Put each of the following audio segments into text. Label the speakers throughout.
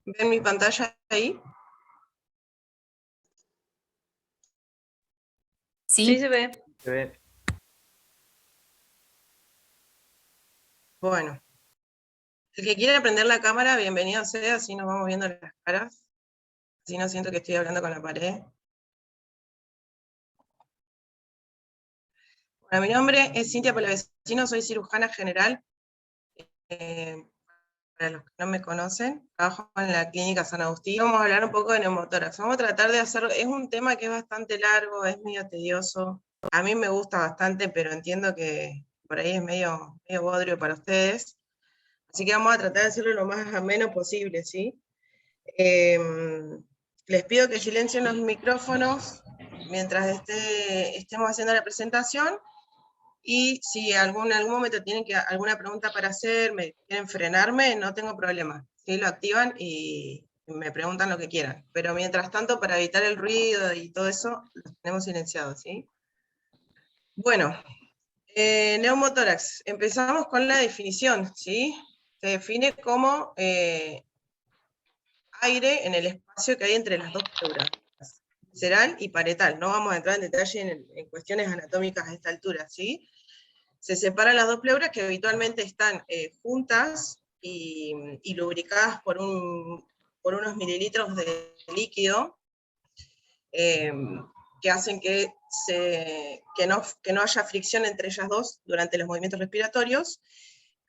Speaker 1: ¿Ven mi pantalla ahí?
Speaker 2: Sí, se ve.
Speaker 3: Se ve.
Speaker 1: Bueno, el que quiera prender la cámara, bienvenido sea, así nos vamos viendo las caras. Así no siento que estoy hablando con la pared. Bueno, mi nombre es Cintia Palavecino, soy cirujana general. Para los que no me conocen, trabajo en la clínica San Agustín. Vamos a hablar un poco de neumotórax. Vamos a tratar de hacer, es un tema que es bastante largo, es medio tedioso. A mí me gusta bastante, pero entiendo que por ahí es medio bodrio para ustedes. Así que vamos a tratar de hacerlo lo más ameno posible, ¿sí? Les pido que silencien los micrófonos mientras estemos haciendo la presentación. Y si en algún momento tienen alguna pregunta para hacer, quieren frenarme, no tengo problema. ¿Sí? Lo activan y me preguntan lo que quieran. Pero mientras tanto, para evitar el ruido y todo eso, los tenemos silenciados, ¿sí? Bueno, neumotórax. Empezamos con la definición, ¿sí? Se define como aire en el espacio que hay entre las dos pleuras, visceral y paretal. No vamos a entrar en detalle en cuestiones anatómicas a esta altura, ¿sí? Se separan las dos pleuras que habitualmente están juntas y lubricadas por unos mililitros de líquido que hacen que no haya fricción entre ellas dos durante los movimientos respiratorios,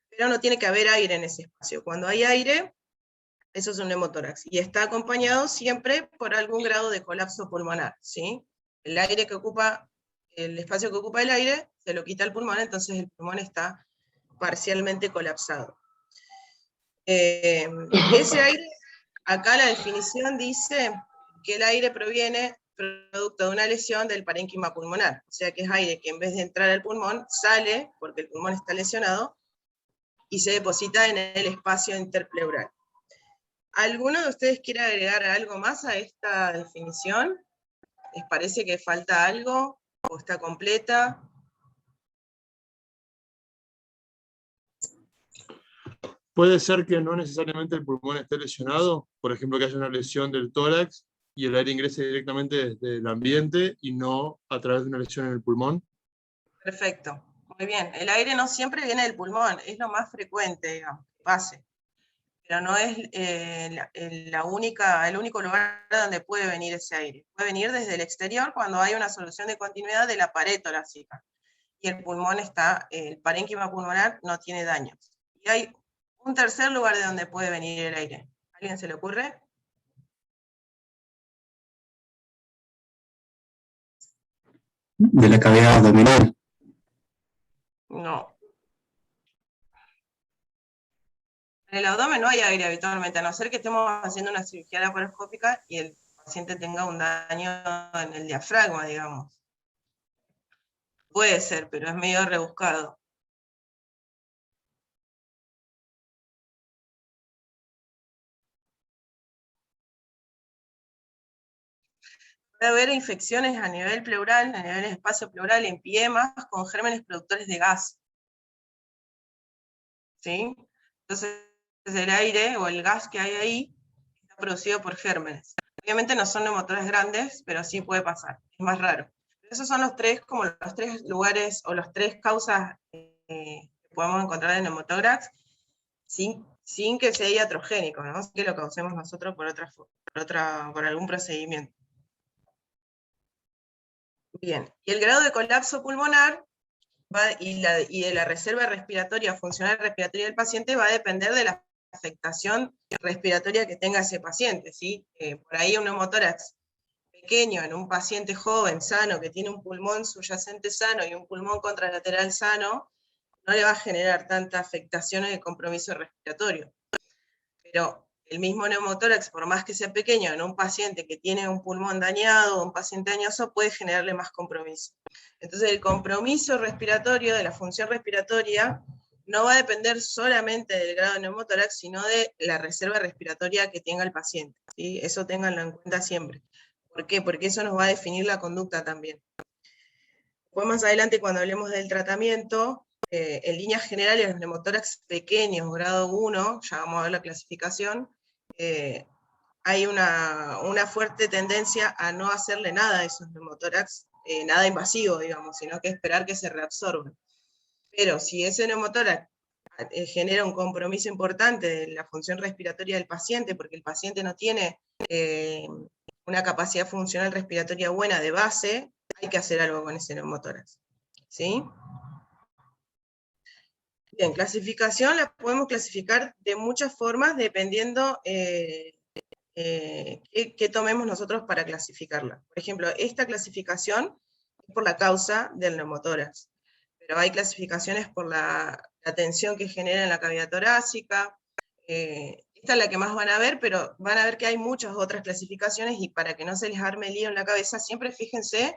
Speaker 1: pero no tiene que haber aire en ese espacio. Cuando hay aire, eso es un neumotórax, y está acompañado siempre por algún grado de colapso pulmonar, ¿sí? El aire que ocupa, el espacio que ocupa el aire, se lo quita el pulmón, entonces el pulmón está parcialmente colapsado. Ese aire, acá la definición dice que el aire proviene producto de una lesión del parénquima pulmonar, o sea que es aire que en vez de entrar al pulmón, sale, porque el pulmón está lesionado, y se deposita en el espacio interpleural. ¿Alguno de ustedes quiere agregar algo más a esta definición? ¿Les parece que falta algo? ¿O está completa?
Speaker 4: Puede ser que no necesariamente el pulmón esté lesionado, por ejemplo, que haya una lesión del tórax y el aire ingrese directamente desde el ambiente y no a través de una lesión en el pulmón.
Speaker 1: Perfecto, muy bien. El aire no siempre viene del pulmón, es lo más frecuente, digamos, que pase. Pero no es el único lugar donde puede venir ese aire. Puede venir desde el exterior cuando hay una solución de continuidad de la pared torácica. Y el pulmón el parénquima pulmonar no tiene daños. Y hay un tercer lugar de donde puede venir el aire. ¿A alguien se le ocurre?
Speaker 5: De la cavidad abdominal.
Speaker 1: No. En el abdomen no hay aire habitualmente, a no ser que estemos haciendo una cirugía laparoscópica y el paciente tenga un daño en el diafragma, digamos. Puede ser, pero es medio rebuscado. Puede haber infecciones a nivel pleural, a nivel espacio pleural, empiemas con gérmenes productores de gas. ¿Sí? Entonces, el aire o el gas que hay ahí está producido por gérmenes. Obviamente no son neumotórax grandes, pero sí puede pasar, es más raro. Esos son los tres lugares o las tres causas que podemos encontrar en neumotórax sin que sea iatrogénico, ¿no? Sin que lo causemos nosotros por algún procedimiento. Bien, y el grado de colapso pulmonar y de la reserva respiratoria, funcional respiratoria del paciente va a depender de la afectación respiratoria que tenga ese paciente, ¿sí? Por ahí un neumotórax pequeño en un paciente joven, sano, que tiene un pulmón subyacente sano y un pulmón contralateral sano, no le va a generar tanta afectación en el compromiso respiratorio. Pero el mismo neumotórax, por más que sea pequeño, en un paciente que tiene un pulmón dañado, un paciente dañoso, puede generarle más compromiso. Entonces el compromiso respiratorio, de la función respiratoria, no va a depender solamente del grado de neumotórax, sino de la reserva respiratoria que tenga el paciente, ¿sí? Eso ténganlo en cuenta siempre. ¿Por qué? Porque eso nos va a definir la conducta también. Después más adelante, cuando hablemos del tratamiento, en líneas generales los neumotórax pequeños, grado 1, ya vamos a ver la clasificación, hay una fuerte tendencia a no hacerle nada a esos neumotórax, nada invasivo, digamos, sino que esperar que se reabsorban. Pero si ese neumotórax genera un compromiso importante de la función respiratoria del paciente, porque el paciente no tiene una capacidad funcional respiratoria buena de base, hay que hacer algo con ese neumotórax. ¿Sí? Bien, clasificación la podemos clasificar de muchas formas dependiendo qué tomemos nosotros para clasificarla. Por ejemplo, esta clasificación es por la causa del neumotórax, pero hay clasificaciones por la tensión que genera en la cavidad torácica. Esta es la que más van a ver, pero van a ver que hay muchas otras clasificaciones, y para que no se les arme lío en la cabeza, siempre fíjense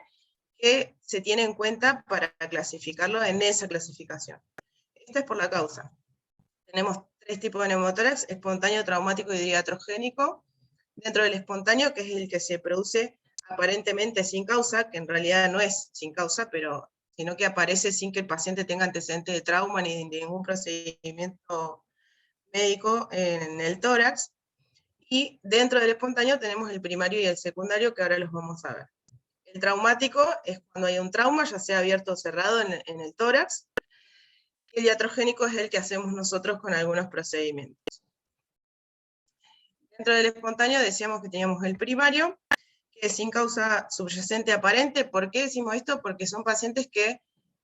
Speaker 1: que se tiene en cuenta para clasificarlo en esa clasificación. Esta es por la causa. Tenemos 3 tipos de neumotórax: espontáneo, traumático y diatrogénico. Dentro del espontáneo, que es el que se produce aparentemente sin causa, que en realidad no es sin causa, sino que aparece sin que el paciente tenga antecedentes de trauma ni de ningún procedimiento médico en el tórax. Y dentro del espontáneo tenemos el primario y el secundario, que ahora los vamos a ver. El traumático es cuando hay un trauma, ya sea abierto o cerrado en el tórax. El diatrogénico es el que hacemos nosotros con algunos procedimientos. Dentro del espontáneo decíamos que teníamos el primario, que es sin causa subyacente aparente. ¿Por qué decimos esto? Porque son pacientes que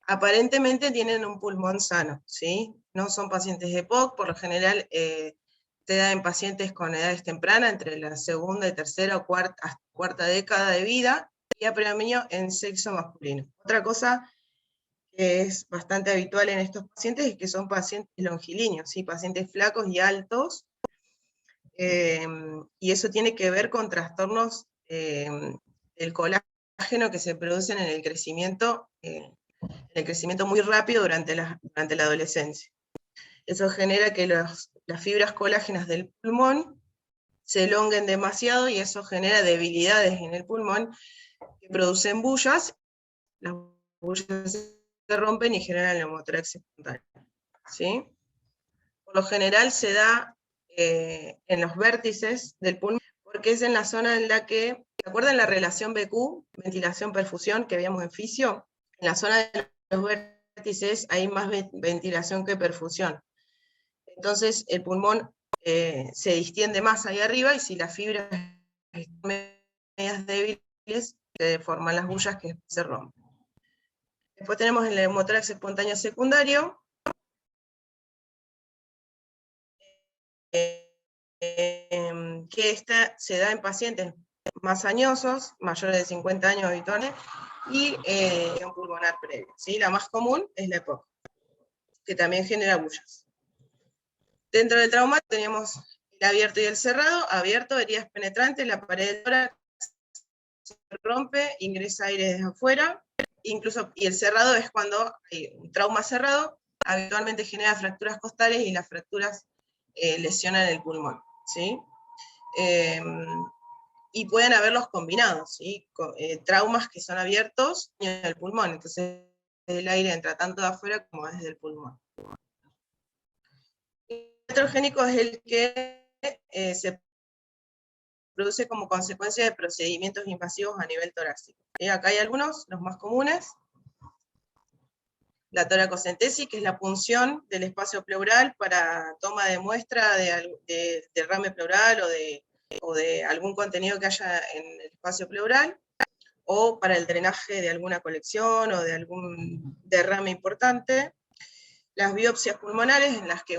Speaker 1: aparentemente tienen un pulmón sano, ¿sí? No son pacientes de EPOC, por lo general se da en pacientes con edades tempranas, entre la segunda y tercera o cuarta década de vida, y a predominio en sexo masculino. Otra cosa que es bastante habitual en estos pacientes es que son pacientes longilíneos, ¿sí? Pacientes flacos y altos, y eso tiene que ver con trastornos del colágeno que se producen en el crecimiento muy rápido durante la adolescencia. Eso genera que las fibras colágenas del pulmón se elonguen demasiado, y eso genera debilidades en el pulmón que producen bullas. Las bullas se rompen y generan neumotórax espontáneo, ¿sí? Por lo general se da en los vértices del pulmón, porque es en la zona en la que, ¿se acuerdan la relación BQ, ventilación-perfusión, que veíamos en fisio? En la zona de los vértices hay más ventilación que perfusión. Entonces el pulmón se distiende más ahí arriba, y si las fibras están medias débiles, se forman las bullas que se rompen. Después tenemos el neumotórax espontáneo secundario, que se da en pacientes más añosos, mayores de 50 años habituales, y un pulmonar previo, ¿sí? La más común es la EPOC, que también genera bullas. Dentro del trauma tenemos el abierto y el cerrado. Abierto, heridas penetrantes, la pared del tórax se rompe, ingresa aire desde afuera, y el cerrado es cuando hay un trauma cerrado, habitualmente genera fracturas costales, y las fracturas lesionan el pulmón, ¿sí? Y pueden haberlos combinados, ¿sí? Traumas que son abiertos en el pulmón, entonces el aire entra tanto de afuera como desde el pulmón. El diatrogénico es el que se produce como consecuencia de procedimientos invasivos a nivel torácico. Acá hay algunos, los más comunes. La toracocentesis, que es la punción del espacio pleural para toma de muestra de derrame pleural o de algún contenido que haya en el espacio pleural, o para el drenaje de alguna colección o de algún derrame importante. Las biopsias pulmonares, en las que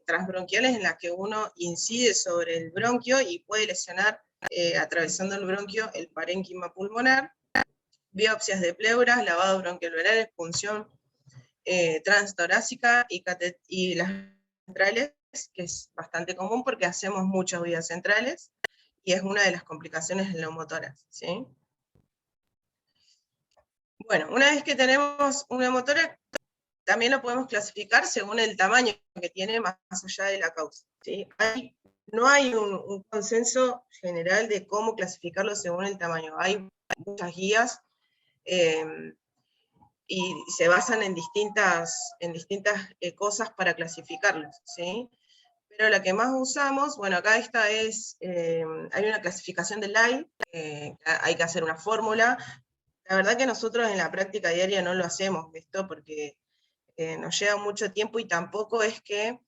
Speaker 1: transbronquiales, en las que uno incide sobre el bronquio y puede lesionar, atravesando el bronquio, el parénquima pulmonar. Biopsias de pleuras, lavados bronquiolorales, punción transtorácica y las centrales, que es bastante común porque hacemos muchas vías centrales, y es una de las complicaciones del neumotórax, ¿sí? Bueno, una vez que tenemos un neumotórax, también lo podemos clasificar según el tamaño que tiene, más allá de la causa, ¿sí? No hay un consenso general de cómo clasificarlo según el tamaño. Hay muchas guías y se basan en distintas cosas para clasificarlos, ¿sí? pero la que más usamos, bueno, acá esta es, hay una clasificación de Line, hay que hacer una fórmula. La verdad que nosotros en la práctica diaria no lo hacemos esto porque nos lleva mucho tiempo y tampoco es que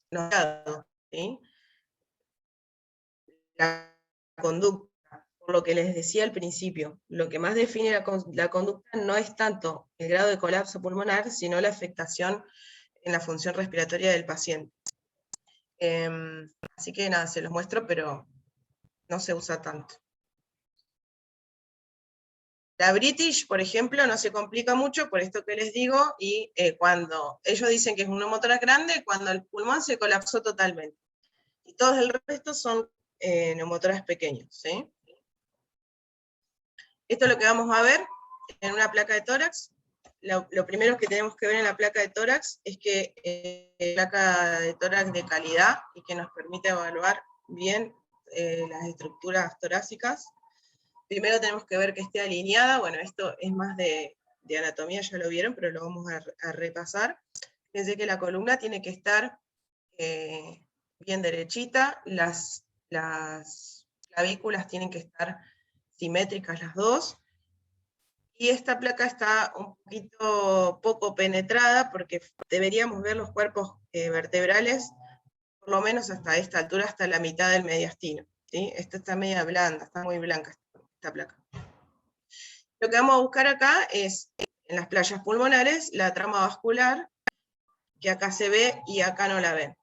Speaker 1: nos ha, ¿sí? La conducta, por lo que les decía al principio, lo que más define la conducta no es tanto el grado de colapso pulmonar, sino la afectación en la función respiratoria del paciente. Así que nada, se los muestro, pero no se usa tanto. La British, por ejemplo, no se complica mucho por esto que les digo, y cuando ellos dicen que es un neumotórax grande, cuando el pulmón se colapsó totalmente. Y todos el resto son neumotórax pequeños, ¿sí? Esto es lo que vamos a ver en una placa de tórax. Lo primero que tenemos que ver en la placa de tórax es que es placa de tórax de calidad y que nos permite evaluar bien las estructuras torácicas. Primero tenemos que ver que esté alineada. Bueno, esto es más de anatomía, ya lo vieron, pero lo vamos a repasar. Fíjense que la columna tiene que estar bien derechita, las clavículas tienen que estar simétricas las dos, y esta placa está un poquito poco penetrada porque deberíamos ver los cuerpos vertebrales por lo menos hasta esta altura, hasta la mitad del mediastino, ¿sí? Esta está media blanda, está muy blanca esta placa. Lo que vamos a buscar acá es, en las playas pulmonares, la trama vascular, que acá se ve y acá no la ven,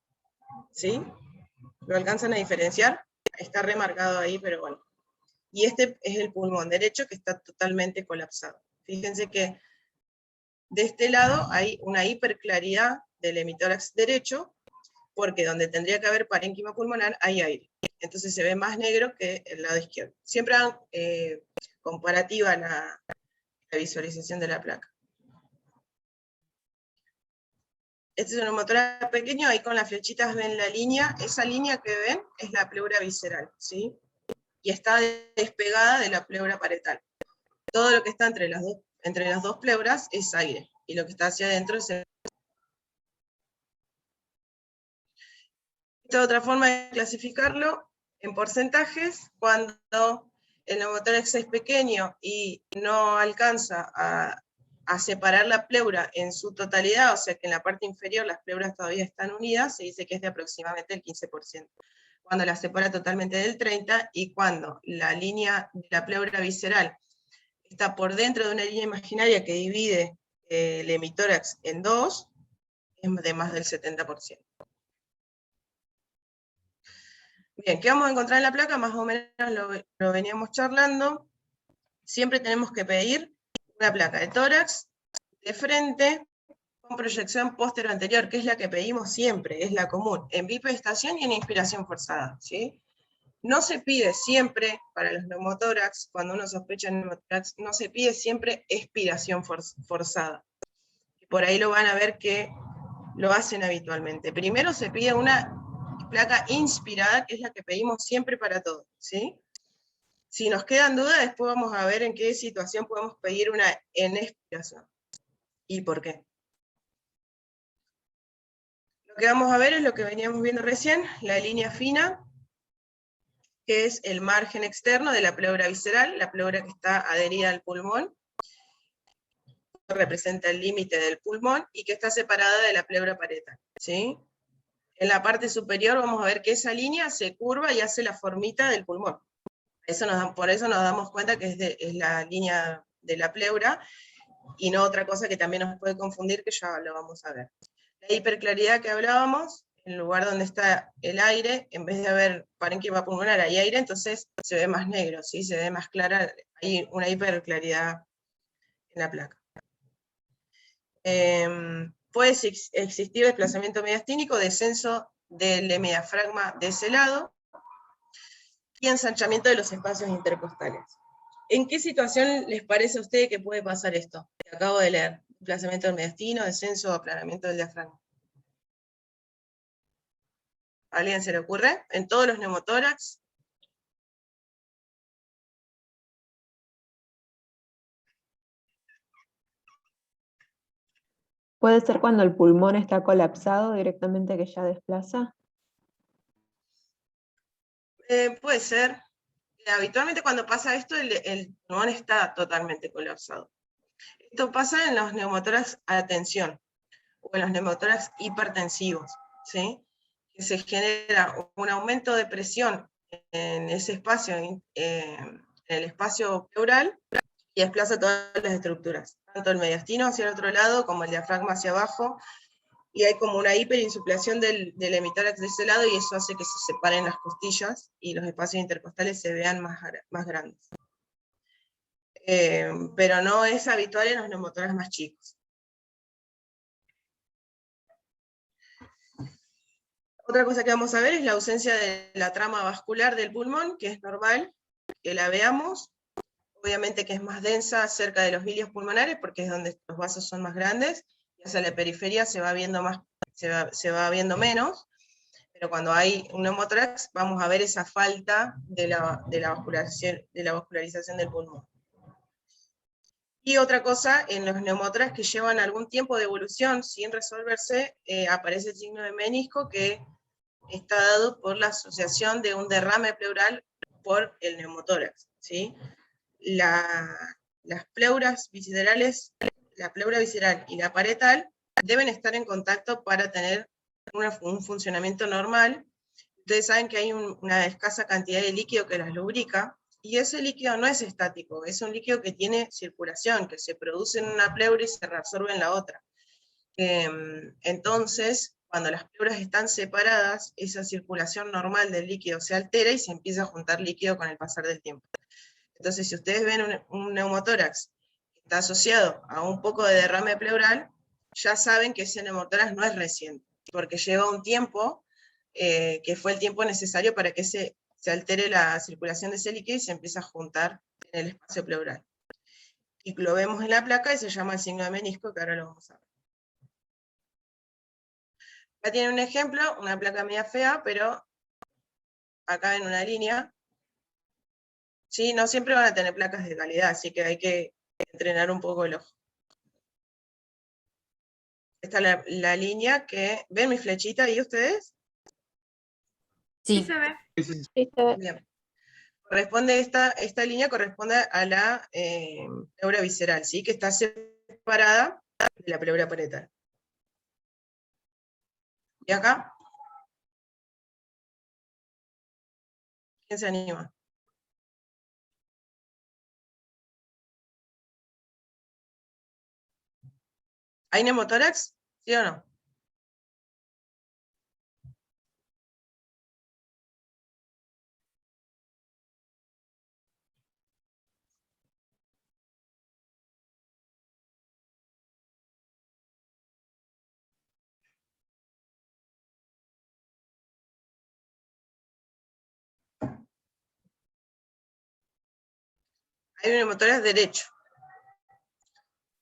Speaker 1: ¿sí? ¿Lo alcanzan a diferenciar? Está remarcado ahí, pero bueno. Y este es el pulmón derecho que está totalmente colapsado. Fíjense que de este lado hay una hiperclaridad del hemitórax derecho, porque donde tendría que haber parénquima pulmonar hay aire. Entonces se ve más negro que el lado izquierdo. Siempre hagan comparativa la visualización de la placa. Este es un neumotórax pequeño, ahí con las flechitas ven la línea. Esa línea que ven es la pleura visceral, ¿sí? Y está despegada de la pleura paretal. Todo lo que está entre las dos pleuras es aire, y lo que está hacia adentro es el... Esta es otra forma de clasificarlo en porcentajes. Cuando el neumotórax es pequeño y no alcanza a separar la pleura en su totalidad, o sea que en la parte inferior las pleuras todavía están unidas, se dice que es de aproximadamente el 15%. Cuando la separa totalmente del 30%, y cuando la línea de la pleura visceral está por dentro de una línea imaginaria que divide el hemitórax en dos, es de más del 70%. Bien, ¿qué vamos a encontrar en la placa? Más o menos lo veníamos charlando. Siempre tenemos que pedir una placa de tórax, de frente, con proyección póstero-anterior, que es la que pedimos siempre, es la común, en bipedestación y en inspiración forzada, ¿sí? No se pide siempre, para los neumotórax, cuando uno sospecha neumotórax, no se pide siempre expiración forzada. Por ahí lo van a ver que lo hacen habitualmente. Primero se pide una placa inspirada, que es la que pedimos siempre para todo, ¿sí? Si nos quedan dudas, después vamos a ver en qué situación podemos pedir una en expiración. ¿Y por qué? Lo que vamos a ver es lo que veníamos viendo recién, la línea fina, que es el margen externo de la pleura visceral, la pleura que está adherida al pulmón, representa el límite del pulmón, y que está separada de la pleura paretal, ¿sí? En la parte superior vamos a ver que esa línea se curva y hace la formita del pulmón. Por eso nos damos cuenta que es la línea de la pleura, y no otra cosa que también nos puede confundir, que ya lo vamos a ver. La hiperclaridad que hablábamos, en el lugar donde está el aire, en vez de haber parénquima pulmonar, hay aire, entonces se ve más negro, ¿sí? Se ve más clara, hay una hiperclaridad en la placa. Puede existir desplazamiento mediastínico, descenso del hemidiafragma de ese lado, y ensanchamiento de los espacios intercostales. ¿En qué situación les parece a ustedes que puede pasar esto que acabo de leer? Desplazamiento del mediastino, descenso o aplanamiento del diafragma. ¿A alguien se le ocurre? ¿En todos los neumotórax?
Speaker 2: ¿Puede ser cuando el pulmón está colapsado directamente que ya desplaza?
Speaker 1: Puede ser. Habitualmente cuando pasa esto, el pulmón está totalmente colapsado. Esto pasa en los neumotórax a tensión o en los neumotórax hipertensivos, ¿sí? Que se genera un aumento de presión en ese espacio, en el espacio pleural, y desplaza todas las estructuras, tanto el mediastino hacia el otro lado como el diafragma hacia abajo, y hay como una hiperinsuflación del hemitórax de ese lado, y eso hace que se separen las costillas y los espacios intercostales se vean más grandes. Pero no es habitual en los neumotórax más chicos. Otra cosa que vamos a ver es la ausencia de la trama vascular del pulmón, que es normal que la veamos. Obviamente que es más densa cerca de los vilios pulmonares, porque es donde los vasos son más grandes, y hacia la periferia se va viendo menos, pero cuando hay un neumotórax vamos a ver esa falta de la vascularización del pulmón. Y otra cosa, en los neumotórax que llevan algún tiempo de evolución sin resolverse, aparece el signo de menisco, que está dado por la asociación de un derrame pleural por el neumotórax, ¿sí? Las pleuras viscerales, la pleura visceral y la parietal, deben estar en contacto para tener un funcionamiento normal. Ustedes saben que hay una escasa cantidad de líquido que las lubrica, y ese líquido no es estático, es un líquido que tiene circulación, que se produce en una pleura y se reabsorbe en la otra. Entonces, cuando las pleuras están separadas, esa circulación normal del líquido se altera y se empieza a juntar líquido con el pasar del tiempo. Entonces, si ustedes ven un neumotórax que está asociado a un poco de derrame pleural, ya saben que ese neumotórax no es reciente, porque lleva un tiempo, que fue el tiempo necesario para que se altere la circulación de ese líquido y se empiece a juntar en el espacio pleural. Y lo vemos en la placa y se llama el signo de menisco, que ahora lo vamos a ver. Acá tienen un ejemplo, una placa media fea, pero acá en una línea. Sí, no siempre van a tener placas de calidad, así que hay que entrenar un poco el ojo. Esta es la línea que... ¿Ven mi flechita ahí ustedes?
Speaker 3: Sí.
Speaker 6: se ve.
Speaker 1: Bien. Esta línea corresponde a la pleura visceral, ¿sí? Que está separada de la pleura parietal. ¿Y acá? ¿Quién se anima? ¿Hay neumotórax? ¿Sí o no? Hay un neumotórax derecho,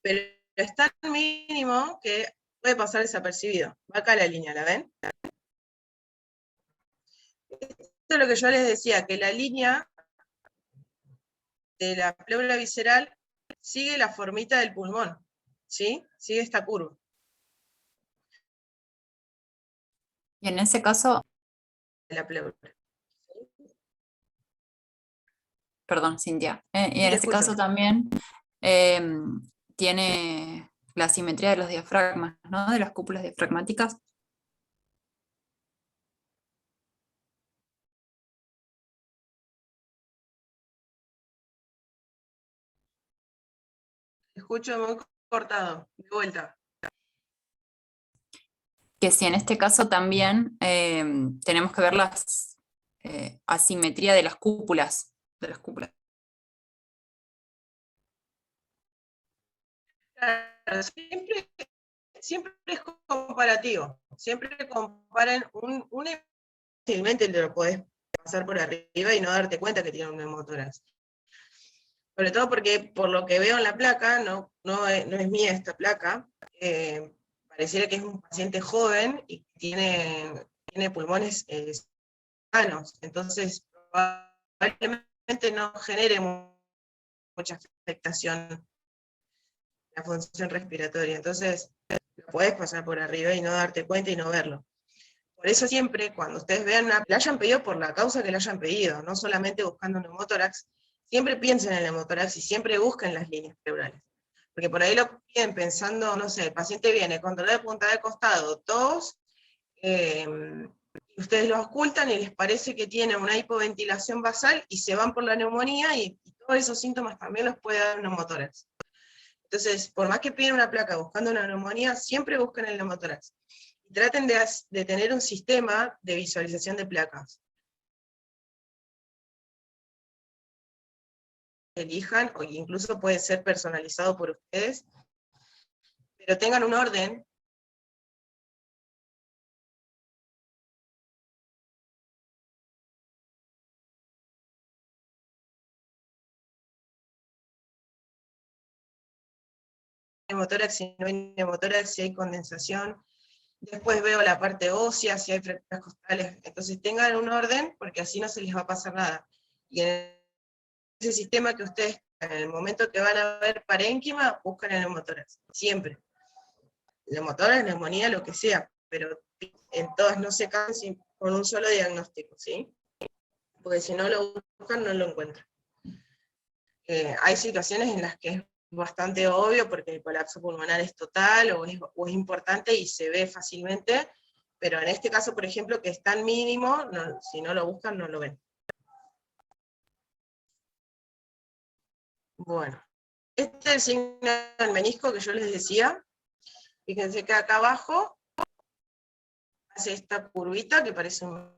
Speaker 1: pero es tan mínimo que puede pasar desapercibido. Va acá la línea, ¿la ven? Esto es lo que yo les decía, que la línea de la pleura visceral sigue la formita del pulmón, ¿sí? Sigue esta curva.
Speaker 3: Y en ese caso,
Speaker 1: De la pleura.
Speaker 3: perdón, Cintia, y en
Speaker 1: Sí, te
Speaker 3: ese caso
Speaker 1: escucho.
Speaker 3: también tiene la simetría de los diafragmas, ¿no? De las cúpulas diafragmáticas.
Speaker 1: Te escucho muy cortado, de vuelta.
Speaker 3: Que si en este caso también tenemos que ver la asimetría de las cúpulas.
Speaker 1: Claro, siempre es comparativo. Siempre comparen un fácilmente te lo podés pasar por arriba y no darte cuenta que tiene un neumotórax. Sobre todo porque, por lo que veo en la placa, no es mía esta placa, pareciera que es un paciente joven y tiene pulmones sanos, entonces probablemente no genere mucha afectación la función respiratoria. Entonces, lo lo podés pasar por arriba y no darte cuenta y no verlo. Por eso siempre, cuando ustedes vean la hayan pedido por la causa que la hayan pedido, no solamente buscando un neumotórax, siempre piensen en el neumotórax y siempre busquen las líneas pleurales. Porque por ahí lo piden pensando, no sé, el paciente viene con dolor de punta de costado, tos, ustedes lo ocultan y les parece que tiene una hipoventilación basal y se van por la neumonía y todos esos síntomas también los puede dar un neumotórax. Entonces, por más que piden una placa buscando una neumonía, siempre busquen el neumotórax. Y traten de tener un sistema de visualización de placas. Elijan, o incluso puede ser personalizado por ustedes, pero tengan un orden. Neumotórax, si no hay neumotórax, si hay condensación. Después veo la parte ósea, si hay fracturas costales. Entonces tengan un orden, porque así no se les va a pasar nada. Y en ese sistema que ustedes, en el momento que van a ver parénquima, buscan el neumotórax. Siempre. Neumotórax, neumonía, lo que sea. Pero en todas no se cansen con un solo diagnóstico, ¿sí? Porque si no lo buscan, no lo encuentran. Hay situaciones en las que es bastante obvio porque el colapso pulmonar es total o es importante y se ve fácilmente, pero en este caso, por ejemplo, que es tan mínimo, si no lo buscan, no lo ven. Bueno, este es el signo del menisco que yo les decía. Fíjense que acá abajo hace esta curvita que parece un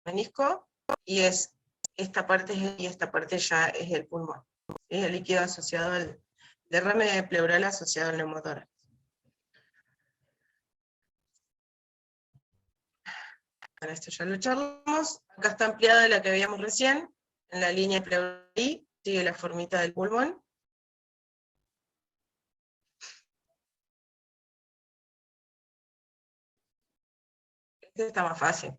Speaker 1: menisco, y es esta parte y esta parte ya es el pulmón. Es el líquido asociado al derrame pleural asociado al neumotórax. Bueno, esto ya lo charlamos. Acá está ampliada la que veíamos recién, en la línea pleural, sigue la formita del pulmón. Este está más fácil.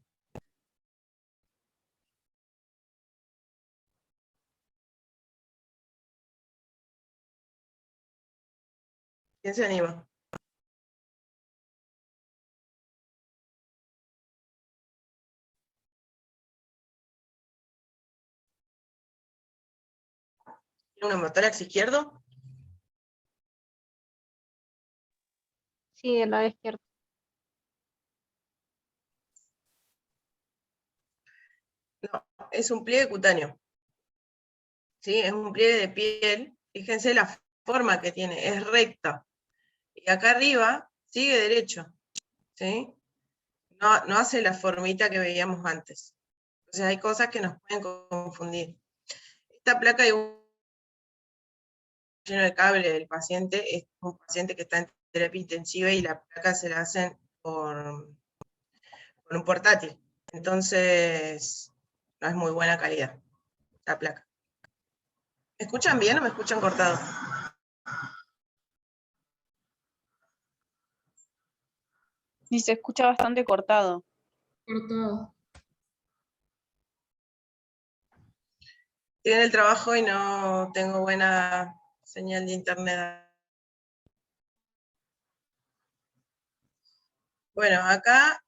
Speaker 1: ¿Quién se anima? ¿Tiene un neumotórax izquierdo?
Speaker 6: Sí, del lado izquierdo.
Speaker 1: No, es un pliegue cutáneo. ¿Sí? Es un pliegue de piel. Fíjense la forma que tiene, es recta. Y acá arriba sigue derecho. ¿Sí? No hace la formita que veíamos antes. Entonces hay cosas que nos pueden confundir. Esta placa lleno de cable del paciente, es un paciente que está en terapia intensiva y la placa se la hacen con un portátil. Entonces, no es muy buena calidad la placa. ¿Me escuchan bien o me escuchan cortado?
Speaker 6: Y se escucha bastante cortado.
Speaker 7: Cortado.
Speaker 1: Estoy en el trabajo y no tengo buena señal de internet. Bueno, acá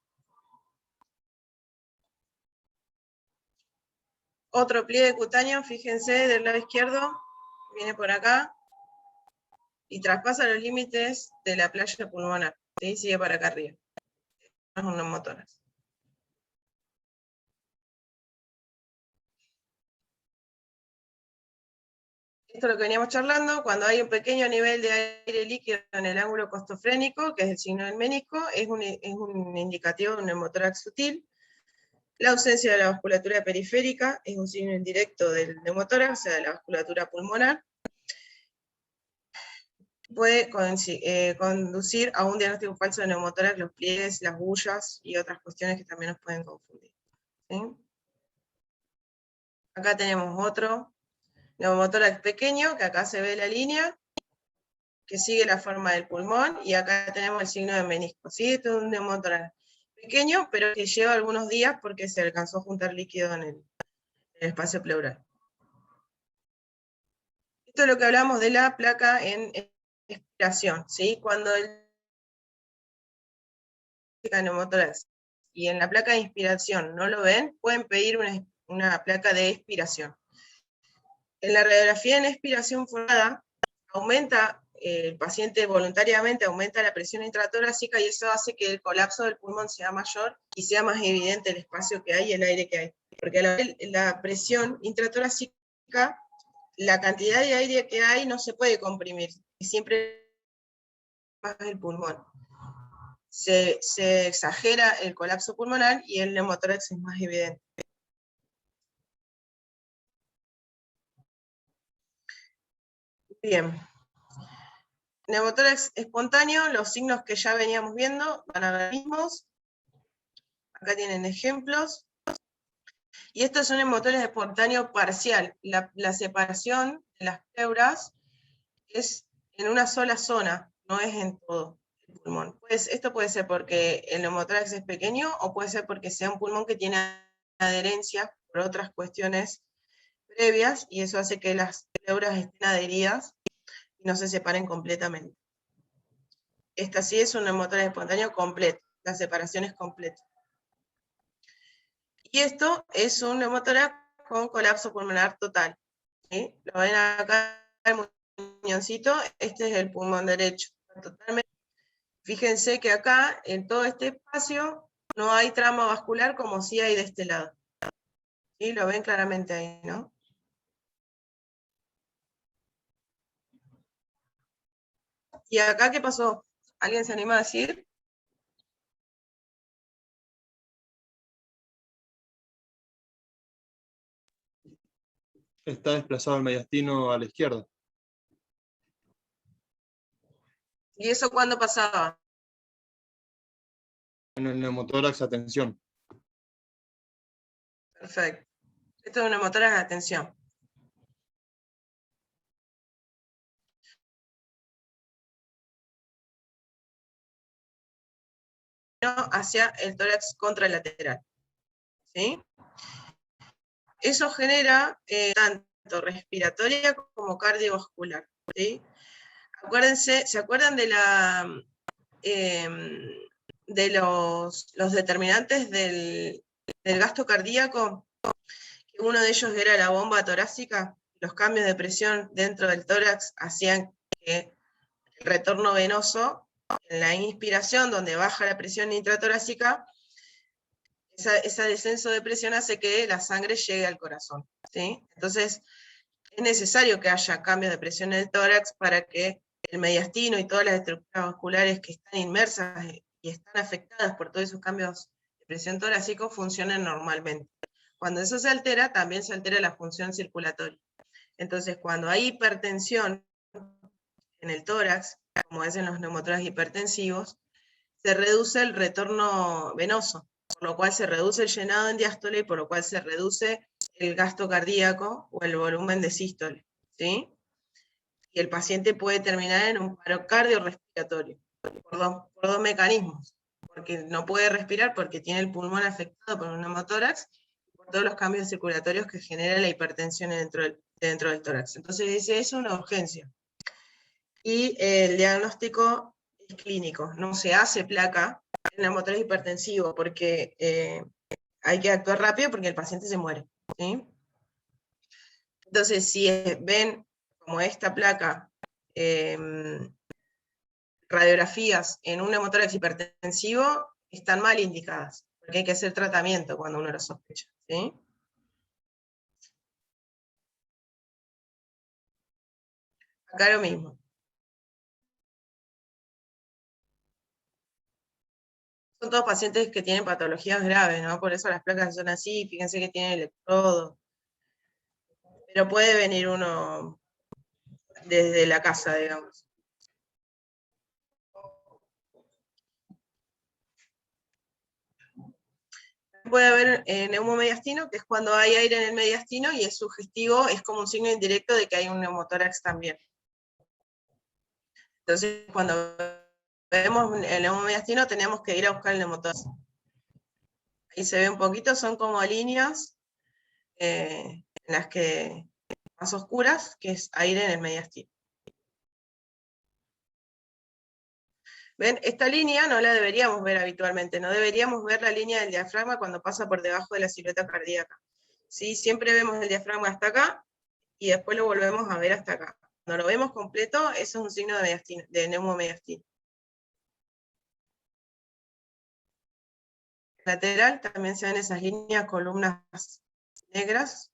Speaker 1: otro pliegue cutáneo, fíjense, del lado izquierdo, viene por acá y traspasa los límites de la playa pulmonar, ¿sí? Sigue para acá arriba. Es un neumotórax. Esto es lo que veníamos charlando, cuando hay un pequeño nivel de aire líquido en el ángulo costofrénico, que es el signo del menisco, es un indicativo de un neumotórax sutil. La ausencia de la vasculatura periférica es un signo indirecto del neumotórax, o sea, de la vasculatura pulmonar. Puede conducir a un diagnóstico falso de neumotórax, los pliegues, las bullas y otras cuestiones que también nos pueden confundir. ¿Sí? Acá tenemos otro neumotórax pequeño, que acá se ve la línea, que sigue la forma del pulmón, y acá tenemos el signo de menisco. ¿Sí? Este es un neumotórax pequeño, pero que lleva algunos días porque se alcanzó a juntar líquido en el espacio pleural. Esto es lo que hablamos de la placa en expiración, ¿sí? Cuando el de neumotórax y en la placa de inspiración no lo ven, pueden pedir una placa de expiración. En la radiografía en expiración forzada, el paciente voluntariamente aumenta la presión intratorácica y eso hace que el colapso del pulmón sea mayor y sea más evidente el espacio que hay y el aire que hay. Porque la presión intratorácica, la cantidad de aire que hay no se puede comprimir, siempre más el pulmón. Se exagera el colapso pulmonar y el neumotórax es más evidente. Bien. Neumotórax espontáneo, los signos que ya veníamos viendo van a ver mismos. Acá tienen ejemplos. Y esto es un neumotórax espontáneo parcial. La separación de las pleuras es en una sola zona, no es en todo el pulmón. Pues esto puede ser porque el neumotórax es pequeño o puede ser porque sea un pulmón que tiene adherencia por otras cuestiones previas y eso hace que las pleuras estén adheridas y no se separen completamente. Esta sí es un neumotórax espontáneo completo, la separación es completa. Y esto es un neumotórax con colapso pulmonar total. ¿Sí? Lo ven acá el muñoncito, este es el pulmón derecho. Totalmente. Fíjense que acá, en todo este espacio, no hay trama vascular como sí hay de este lado. ¿Sí? Lo ven claramente ahí, ¿no? ¿Y acá qué pasó? ¿Alguien se anima a decir?
Speaker 4: Está desplazado el mediastino a la izquierda.
Speaker 1: ¿Y eso cuándo pasaba?
Speaker 4: En el neumotórax, atención.
Speaker 1: Perfecto. Esto es una neumotórax de atención. Hacia el tórax contralateral. ¿Sí? Eso genera tanto respiratoria como cardiovascular. ¿Sí? Acuérdense, ¿se acuerdan de los determinantes del gasto cardíaco? Que uno de ellos era la bomba torácica. Los cambios de presión dentro del tórax hacían que el retorno venoso, en la inspiración, donde baja la presión intratorácica, ese descenso de presión hace que la sangre llegue al corazón. ¿Sí? Entonces, es necesario que haya cambios de presión en el tórax para que el mediastino y todas las estructuras vasculares que están inmersas y están afectadas por todos esos cambios de presión torácica funcionen normalmente. Cuando eso se altera, también se altera la función circulatoria. Entonces, cuando hay hipertensión en el tórax, como es en los neumotórax hipertensivos, se reduce el retorno venoso, por lo cual se reduce el llenado en diástole y por lo cual se reduce el gasto cardíaco o el volumen de sístole, ¿sí? Y el paciente puede terminar en un paro cardiorrespiratorio, por dos mecanismos, porque no puede respirar porque tiene el pulmón afectado por un neumotórax, y por todos los cambios circulatorios que genera la hipertensión dentro del tórax. Entonces esa es una urgencia. Y el diagnóstico es clínico, no se hace placa en neumotórax hipertensivo porque hay que actuar rápido porque el paciente se muere, ¿sí? Entonces, si ven como esta placa, radiografías en un neumotórax hipertensivo, están mal indicadas, porque hay que hacer tratamiento cuando uno lo sospecha, ¿sí? Acá lo mismo. Son todos pacientes que tienen patologías graves, ¿no? Por eso las placas son así, fíjense que tienen electrodo. Pero puede venir uno desde la casa, digamos. Puede haber neumomediastino, que es cuando hay aire en el mediastino y es sugestivo, es como un signo indirecto de que hay un neumotórax también. Entonces, cuando vemos el neumomediastino, tenemos que ir a buscar el neumotórax. Ahí se ve un poquito, son como líneas en las que más oscuras, que es aire en el mediastino. ¿Ven? Esta línea no la deberíamos ver habitualmente, no deberíamos ver la línea del diafragma cuando pasa por debajo de la silueta cardíaca. ¿Sí? Siempre vemos el diafragma hasta acá, y después lo volvemos a ver hasta acá. Cuando lo vemos completo, eso es un signo de mediastina, de neumomediastina. Lateral también se ven esas líneas, columnas negras.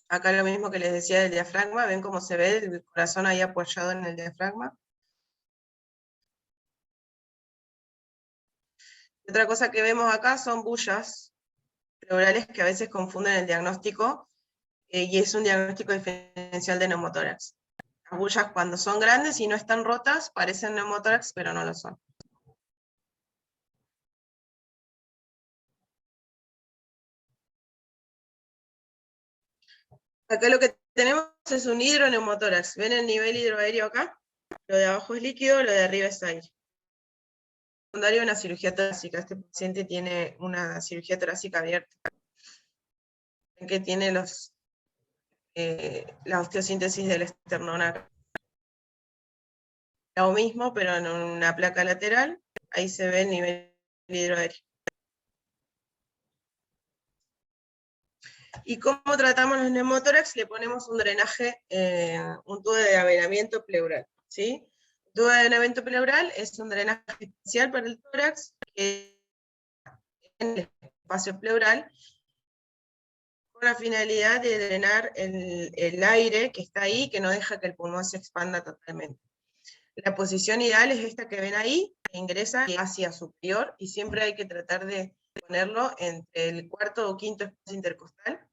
Speaker 1: Acá lo mismo que les decía del diafragma, ven cómo se ve el corazón ahí apoyado en el diafragma. Otra cosa que vemos acá son bullas pleurales que a veces confunden el diagnóstico, y es un diagnóstico diferencial de neumotórax. Las bullas cuando son grandes y no están rotas parecen neumotórax, pero no lo son. Acá lo que tenemos es un hidroneumotórax. ¿Ven el nivel hidroaéreo acá? Lo de abajo es líquido, lo de arriba es aire. Secundario de una cirugía torácica. Este paciente tiene una cirugía torácica abierta. Ven que tiene la osteosíntesis del esternón acá. Lo mismo, pero en una placa lateral. Ahí se ve el nivel hidroaéreo. ¿Y cómo tratamos los neumotórax? Le ponemos un drenaje, un tubo de avenamiento pleural, ¿sí? El tubo de avenamiento pleural es un drenaje especial para el tórax, que en el espacio pleural, con la finalidad de drenar el aire que está ahí, que no deja que el pulmón se expanda totalmente. La posición ideal es esta que ven ahí, que ingresa hacia superior, y siempre hay que tratar de ponerlo entre el cuarto o quinto espacio intercostal,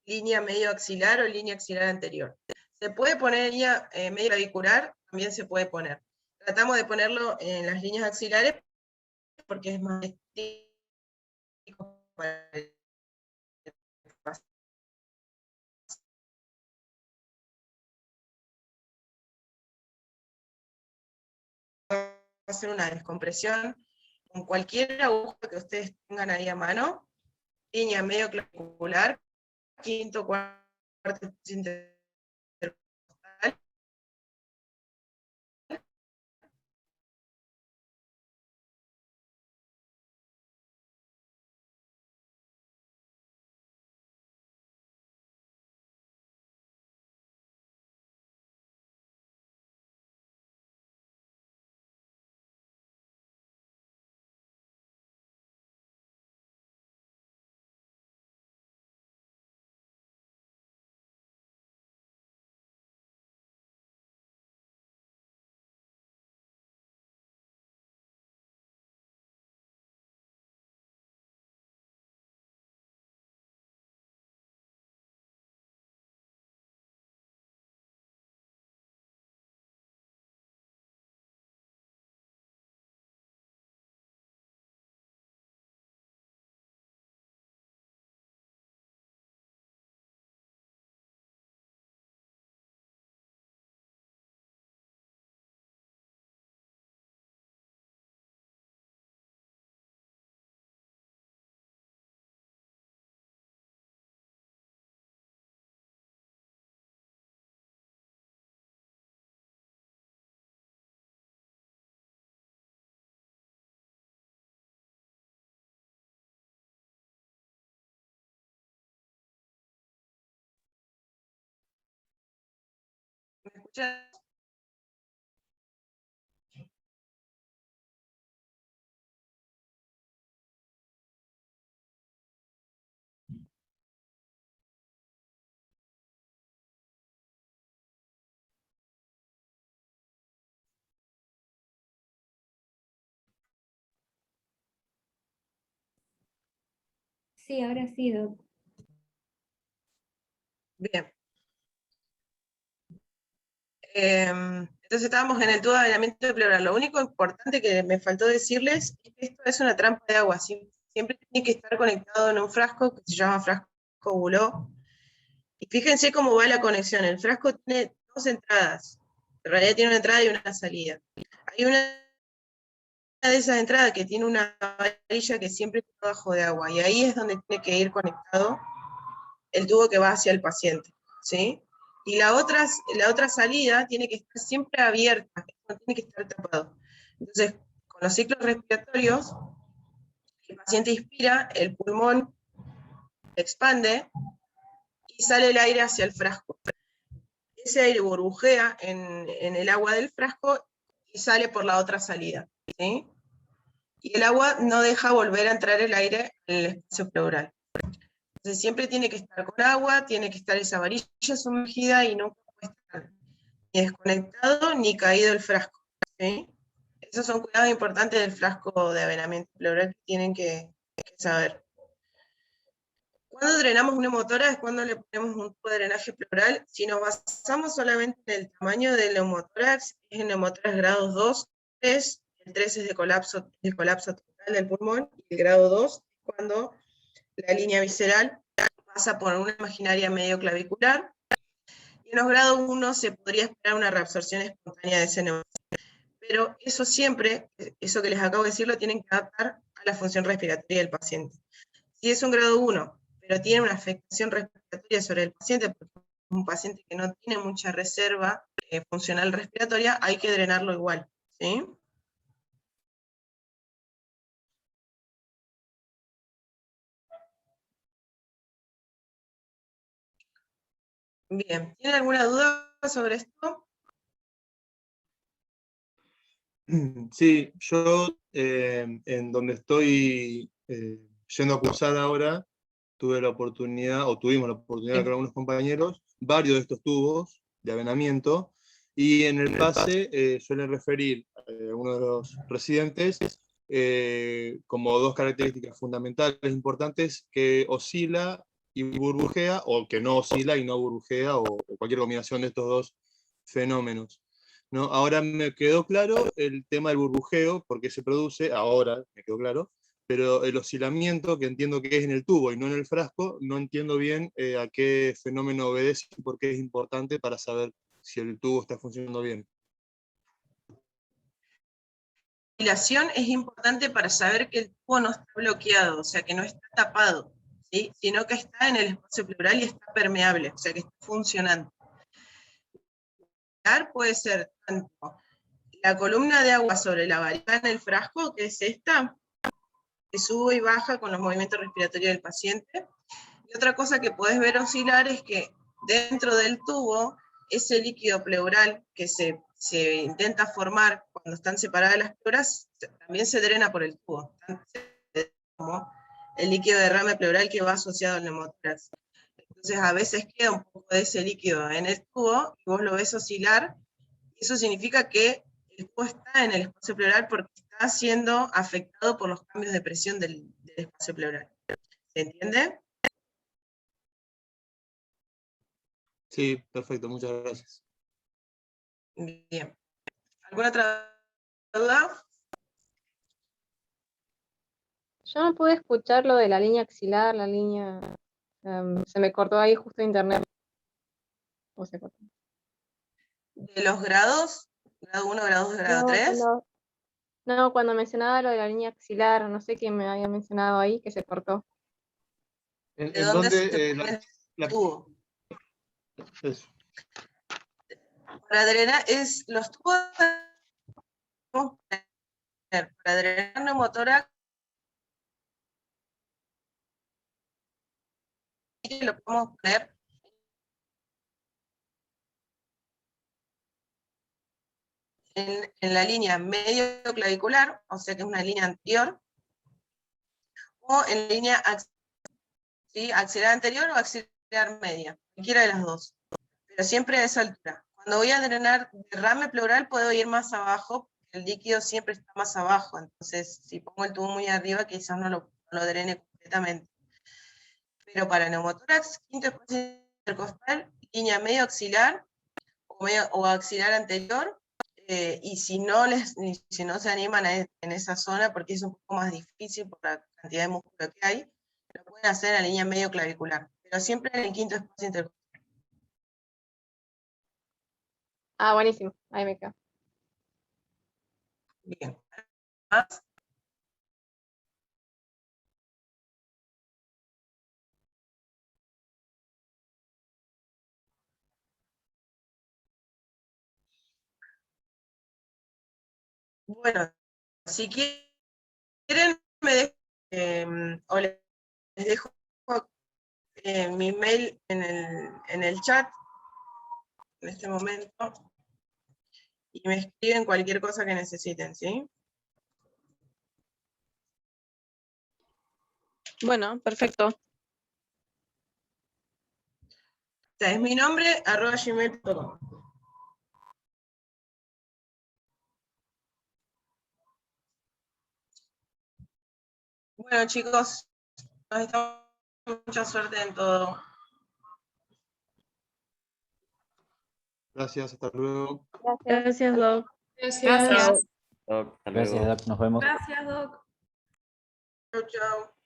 Speaker 1: línea medio axilar o línea axilar anterior. Se puede poner línea medio clavicular, también se puede poner. Tratamos de ponerlo en las líneas axilares porque es más estético para el paciente. Hacer una descompresión con cualquier aguja que ustedes tengan ahí a mano, línea medio clavicular, quinto, cuarto intercostal. ¿Me escuchan?
Speaker 7: Sí, ahora sí, Doc.
Speaker 1: Bien. Entonces estábamos en el tubo de avenamiento pleural. Lo único importante que me faltó decirles es que esto es una trampa de agua. Siempre tiene que estar conectado en un frasco que se llama frasco Buló. Y fíjense cómo va la conexión. El frasco tiene dos entradas. En realidad tiene una entrada y una salida. Hay una de esas entradas que tiene una varilla que siempre está bajo de agua. Y ahí es donde tiene que ir conectado el tubo que va hacia el paciente, ¿sí? Y la otra salida tiene que estar siempre abierta, no tiene que estar tapado. Entonces, con los ciclos respiratorios, el paciente inspira, el pulmón expande y sale el aire hacia el frasco. Ese aire burbujea en el agua del frasco y sale por la otra salida, ¿sí? Y el agua no deja volver a entrar el aire en el espacio pleural. Entonces siempre tiene que estar con agua, tiene que estar esa varilla sumergida y no puede estar ni desconectado ni caído el frasco, ¿sí? Esos son cuidados importantes del frasco de avenamiento pleural que tienen que saber. Cuando drenamos una neumotórax es cuando le ponemos un tubo de drenaje pleural. Si nos basamos solamente en el tamaño del neumotórax, es en neumotórax grados 2, 3, el 3 es de colapso total del pulmón, y el grado 2 es cuando la línea visceral pasa por una imaginaria medio clavicular, y en los grados 1 se podría esperar una reabsorción espontánea de ese neumotórax. Pero eso siempre, eso que les acabo de decir, lo tienen que adaptar a la función respiratoria del paciente. Si es un grado 1, pero tiene una afectación respiratoria sobre el paciente, porque es un paciente que no tiene mucha reserva funcional respiratoria, hay que drenarlo igual, ¿sí? Bien, ¿tienen alguna duda sobre esto?
Speaker 4: Sí, yo en donde estoy yendo a cursar ahora, tuve la oportunidad, o tuvimos la oportunidad con algunos compañeros, varios de estos tubos de avenamiento, y en el pase suelen referir a uno de los residentes como dos características fundamentales importantes, que oscila y burbujea, o que no oscila y no burbujea, o cualquier combinación de estos dos fenómenos, ¿no? Ahora me quedó claro el tema del burbujeo, porque se produce, ahora me quedó claro, pero el oscilamiento, que entiendo que es en el tubo y no en el frasco, no entiendo bien a qué fenómeno obedece y por qué es importante para saber si el tubo está funcionando bien.
Speaker 1: La oscilación es importante para saber que el tubo no está bloqueado, o sea, que no está tapado, ¿sí? Sino que está en el espacio pleural y está permeable, o sea, que está funcionando. Puede ser tanto la columna de agua sobre la varilla en el frasco, que es esta, que sube y baja con los movimientos respiratorios del paciente. Y otra cosa que podés ver oscilar es que dentro del tubo, ese líquido pleural que se intenta formar cuando están separadas las pleuras, también se drena por el tubo, como el líquido de derrame pleural que va asociado al neumotórax. Entonces a veces queda un poco de ese líquido en el tubo, y vos lo ves oscilar, y eso significa que el tubo está en el espacio pleural porque está siendo afectado por los cambios de presión del espacio pleural. ¿Se entiende?
Speaker 4: Sí, perfecto, muchas gracias.
Speaker 1: Bien. ¿Alguna otra duda?
Speaker 8: Yo no pude escuchar lo de la línea axilar, la línea... se me cortó ahí justo internet. ¿O se cortó?
Speaker 1: ¿De los grados? ¿Grado 1, grado 2, grado
Speaker 8: No,
Speaker 1: 3?
Speaker 8: cuando mencionaba lo de la línea axilar, no sé quién me había mencionado ahí, que se cortó.
Speaker 1: ¿De
Speaker 4: ¿En
Speaker 1: dónde se
Speaker 4: dónde
Speaker 1: pone el tubo?
Speaker 4: eso?
Speaker 1: Para drenar, los tubos para drenar neumotórax, lo podemos poner en la línea medio clavicular, o sea que es una línea anterior, o en la línea ¿sí? Axilar anterior o axilar media, cualquiera de las dos, pero siempre a esa altura. Cuando voy a drenar derrame pleural puedo ir más abajo, porque el líquido siempre está más abajo, entonces si pongo el tubo muy arriba quizás no lo drene completamente. Pero para neumotórax, quinto espacio intercostal, línea medio axilar o axilar anterior, y si no se animan en esa zona, porque es un poco más difícil por la cantidad de músculo que hay, lo pueden hacer en la línea medio clavicular, pero siempre en el quinto espacio intercostal.
Speaker 8: Ah, buenísimo, ahí me quedo.
Speaker 1: Bien. ¿Más? Bueno, si quieren, o les dejo mi mail en el chat en este momento y me escriben cualquier cosa que necesiten, ¿sí?
Speaker 6: Bueno, perfecto.
Speaker 1: O sea, es mi nombre, @gmail.com. Bueno, chicos, nos estamos mucha suerte en todo.
Speaker 4: Gracias, hasta luego.
Speaker 6: Gracias, Doc.
Speaker 3: Gracias.
Speaker 9: Doc, hasta
Speaker 10: Gracias,
Speaker 9: luego.
Speaker 10: Doc. Nos vemos.
Speaker 7: Gracias, Doc.
Speaker 1: Chau, chau.